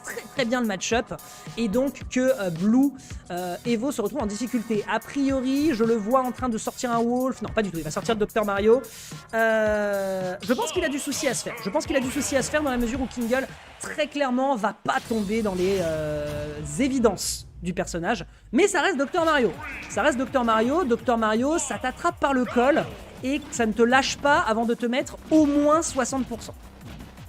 très bien le match-up et donc que Blue Evo se retrouve en difficulté. A priori, je le vois en train de sortir un Wolf. Non, pas du tout, il va sortir Dr Mario. Je pense qu'il a du souci à se faire. Je pense qu'il a du souci à se faire dans la mesure où Kingle, très clairement, va pas tomber dans les évidences du personnage. Mais ça reste Dr Mario. Ça reste Dr Mario. Dr Mario, ça t'attrape par le col et ça ne te lâche pas avant de te mettre au moins 60%.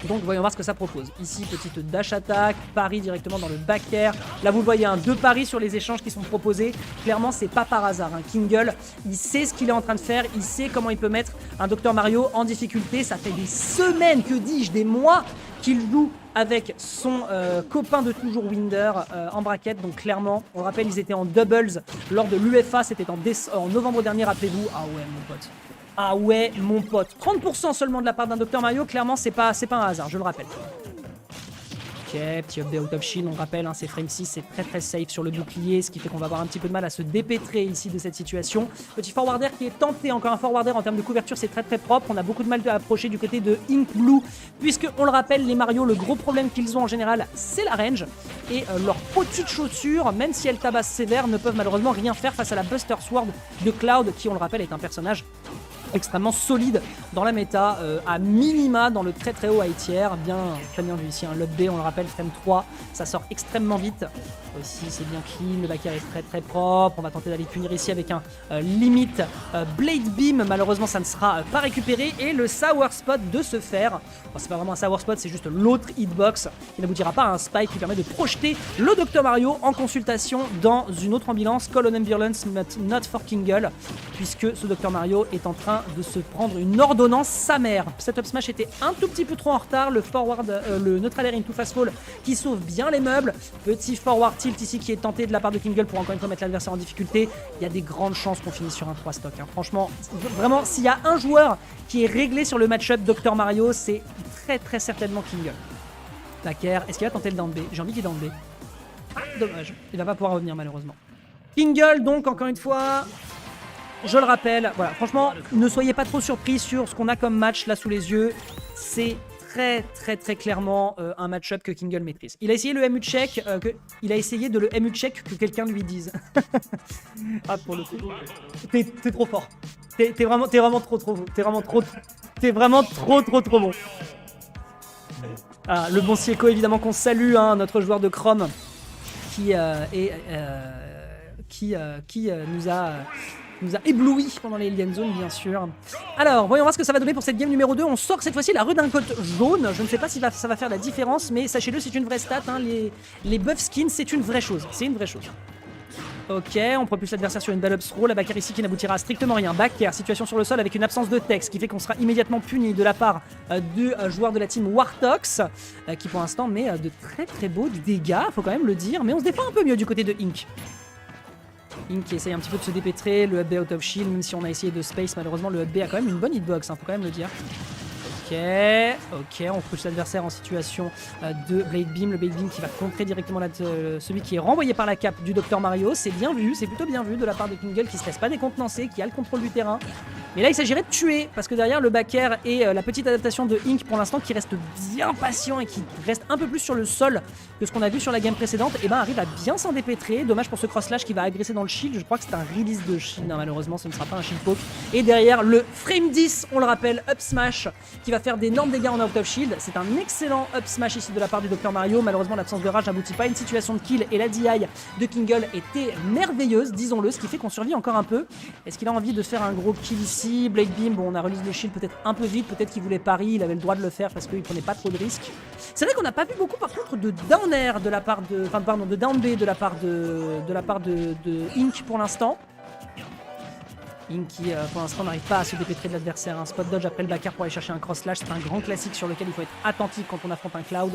Donc voyons voir ce que ça propose. Ici, petite dash attack, pari directement dans le back air. Là, vous voyez, deux paris sur les échanges qui sont proposés. Clairement, c'est pas par hasard. Kingle, il sait ce qu'il est en train de faire. Il sait comment il peut mettre un Dr Mario en difficulté. Ça fait des semaines, que dis-je, des mois qu'il joue avec son copain de toujours Winder en bracket. Donc clairement, on le rappelle, ils étaient en doubles lors de l'UFA. C'était en novembre dernier, rappelez-vous. Ah ouais, mon pote. Ah ouais, mon pote. 30% seulement de la part d'un Dr Mario, clairement, c'est pas un hasard, je le rappelle. Ok, petit up B out of shield, on rappelle, c'est frame 6, c'est très safe sur le bouclier, ce qui fait qu'on va avoir un petit peu de mal à se dépêtrer ici de cette situation. Petit forwarder qui est tenté, encore un forwarder en termes de couverture, c'est très propre. On a beaucoup de mal à approcher du côté de Ink Blue, puisque, on le rappelle, les Mario, le gros problème qu'ils ont en général, c'est la range. Et leurs petites chaussures, même si elles tabassent sévère, ne peuvent malheureusement rien faire face à la Buster Sword de Cloud, qui, on le rappelle, est un personnage extrêmement solide dans la méta, à minima dans le très haut high tier. Très bien vu ici, lob B, on le rappelle, frame 3, ça sort extrêmement vite. Ici c'est bien clean, le back air est très propre. On va tenter d'aller punir ici avec un limite Blade Beam, malheureusement ça ne sera pas récupéré. Et le sour spot de se faire, c'est pas vraiment un sour spot, c'est juste l'autre hitbox qui n'aboutira pas à un spike qui permet de projeter le Dr Mario en consultation dans une autre ambulance, Call on Ambulance, but not for Kingle, puisque ce Dr Mario est en train de se prendre une ordonnance sa mère. Cet up smash était un tout petit peu trop en retard. Le forward, le neutral air into fast fall qui sauve bien les meubles. Petit forward tilt ici qui est tenté de la part de Kingle pour encore une fois mettre l'adversaire en difficulté. Il y a des grandes chances qu'on finisse sur un 3 stock. Franchement, vraiment, s'il y a un joueur qui est réglé sur le match-up Dr Mario, c'est très certainement Kingle. Back air, est-ce qu'il va tenter le down B? J'ai envie qu'il down B. Ah, dommage, il va pas pouvoir revenir malheureusement. Kingle donc, encore une fois, je le rappelle, voilà, franchement, ne soyez pas trop surpris sur ce qu'on a comme match là sous les yeux. C'est très clairement un match-up que Kingle maîtrise. Il a essayé le MU check, il a essayé de le MU check que quelqu'un lui dise. Ah, pour le coup, t'es trop fort. T'es vraiment trop bon. T'es vraiment trop bon. Ah, le bon Sieko, évidemment qu'on salue, notre joueur de Chrome qui nous a ébloui pendant les Alien Zone, bien sûr. Alors, voyons voir ce que ça va donner pour cette game numéro 2. On sort cette fois-ci la redingote jaune. Je ne sais pas si ça va faire la différence, mais sachez-le, c'est une vraie stat. Les buff skins, c'est une vraie chose. C'est une vraie chose. Ok, on propulse l'adversaire sur une belle upthrow. La back air ici qui n'aboutira à strictement rien. Back air, situation sur le sol avec une absence de texte, qui fait qu'on sera immédiatement puni de la part du joueur de la team Wartox, qui pour l'instant met de très beaux dégâts, faut quand même le dire. Mais on se défend un peu mieux du côté de Ink. Ink qui essaye un petit peu de se dépêtrer, le up B out of shield, même si on a essayé de space, malheureusement le up B a quand même une bonne hitbox, faut quand même le dire. Ok, on pousse l'adversaire en situation de Blade Beam, le Blade Beam qui va contrer directement celui qui est renvoyé par la cape du Dr Mario. C'est bien vu, c'est plutôt bien vu de la part de Kingle qui se laisse pas décontenancer, qui a le contrôle du terrain. Mais là il s'agirait de tuer, parce que derrière le back air et la petite adaptation de Ink pour l'instant qui reste bien patient et qui reste un peu plus sur le sol que ce qu'on a vu sur la game précédente, et arrive à bien s'en dépêtrer. Dommage pour ce cross slash qui va agresser dans le shield, je crois que c'est un release de shield, malheureusement ce ne sera pas un shield poke. Et derrière le frame 10, on le rappelle, up smash qui va faire d'énormes dégâts en out of shield. C'est un excellent up smash ici de la part du Dr Mario. Malheureusement l'absence de rage n'aboutit pas à une situation de kill et la DI de Kingle était merveilleuse, disons-le, ce qui fait qu'on survit encore un peu. Est-ce qu'il a envie de faire un gros kill ici? Blade Beam, bon on a release le shield peut-être un peu vite, peut-être qu'il voulait pari, il avait le droit de le faire parce qu'il prenait pas trop de risques. C'est vrai qu'on n'a pas vu beaucoup par contre de down air de la part de... Enfin pardon, de down B de la part de Ink pour l'instant. Ink qui pour l'instant n'arrive pas à se dépêtrer de l'adversaire. Un spot dodge après le back air pour aller chercher un cross slash. C'est un grand classique sur lequel il faut être attentif quand on affronte un Cloud.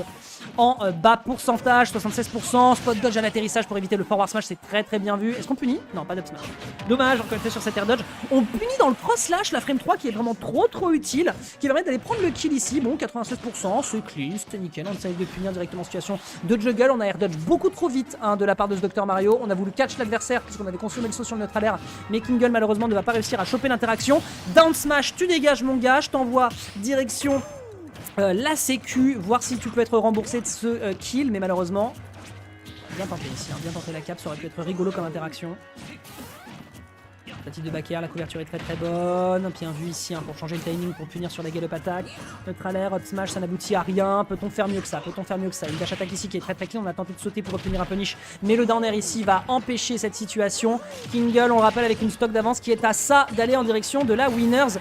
En bas pourcentage, 76%. Spot dodge à l'atterrissage pour éviter le forward smash, c'est très bien vu. Est-ce qu'on punit? Non, pas d'up smash. Dommage, encore une fois sur cet air dodge. On punit dans le cross slash la frame 3 qui est vraiment trop utile, qui permet d'aller prendre le kill ici. Bon, 96%, c'est clean, c'était nickel. On essaye de punir directement en situation de juggle. On a air dodge beaucoup trop vite de la part de ce Dr Mario. On a voulu catch l'adversaire puisqu'on avait consommé le saut sur le neutral air, mais Kingle malheureusement ne va pas réussir à choper l'interaction. Down smash, tu dégages mon gars, je t'envoie direction la sécu, voir si tu peux être remboursé de ce kill, mais malheureusement, bien tenté ici, hein, bien tenté la cap, ça aurait pu être rigolo comme interaction. Tentative de back air, la couverture est très très bonne, bien vu ici hein, pour changer le timing, pour punir sur la gallop attaque. Neutral air, up smash, ça n'aboutit à rien, peut-on faire mieux que ça, peut-on faire mieux que ça. Une dash attaque ici qui est très très clean, on a tenté de sauter pour obtenir un punish, mais le down air ici va empêcher cette situation. Kingle, on le rappelle, avec une stock d'avance qui est à ça d'aller en direction de la winners,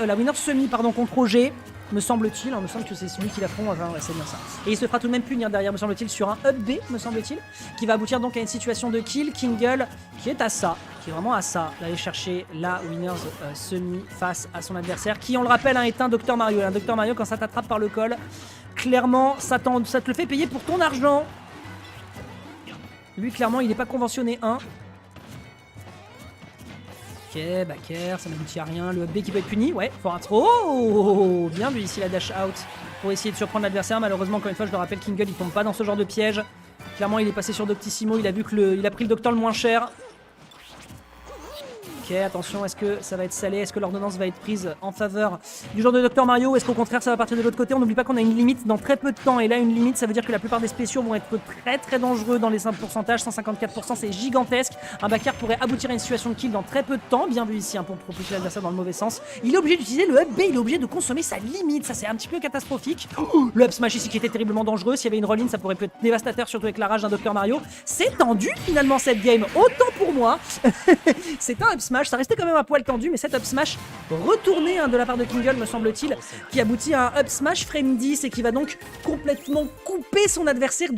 la winners semi, pardon, contre OG. Me semble-t-il, hein, me semble que c'est celui qui l'affronte, enfin, ouais, c'est bien ça. Et il se fera tout de même punir derrière, me semble-t-il, sur un up B, me semble-t-il, qui va aboutir donc à une situation de kill. Kingle qui est à ça, qui est vraiment à ça, d'aller chercher la winners semi face à son adversaire, qui, on le rappelle, hein, est un Dr Mario. Un Dr Mario, quand ça t'attrape par le col, clairement, ça te le fait payer pour ton argent. Lui, clairement, il n'est pas conventionné 1. Ok, back air, ça n'aboutit à rien. Le up B qui peut être puni, ouais, fort intro. Oh, bien vu ici la dash out pour essayer de surprendre l'adversaire. Malheureusement, encore une fois, je le rappelle, Kingle il tombe pas dans ce genre de piège. Clairement, il est passé sur Doctissimo, il a vu que il a pris le docteur le moins cher. Ok, attention, est-ce que ça va être salé? Est-ce que l'ordonnance va être prise en faveur du genre de Dr Mario? Est-ce qu'au contraire ça va partir de l'autre côté? On n'oublie pas qu'on a une limite dans très peu de temps. Et là, une limite, ça veut dire que la plupart des spéciaux vont être très très dangereux dans les 5%. 154%, c'est gigantesque. Un backer pourrait aboutir à une situation de kill dans très peu de temps. Bien vu ici hein, pour propulser l'adversaire dans le mauvais sens. Il est obligé d'utiliser le up B, il est obligé de consommer sa limite. Ça, c'est un petit peu catastrophique. Le up smash ici qui était terriblement dangereux. S'il y avait une roll-in, ça pourrait être dévastateur, surtout avec la rage d'un Dr Mario. C'est tendu finalement cette game. Autant pour moi. C'est un up smash. Ça restait quand même un poil tendu, mais cet up smash retourné hein, de la part de Kingle, me semble-t-il, qui aboutit à un up smash frame 10 et qui va donc complètement couper son adversaire dans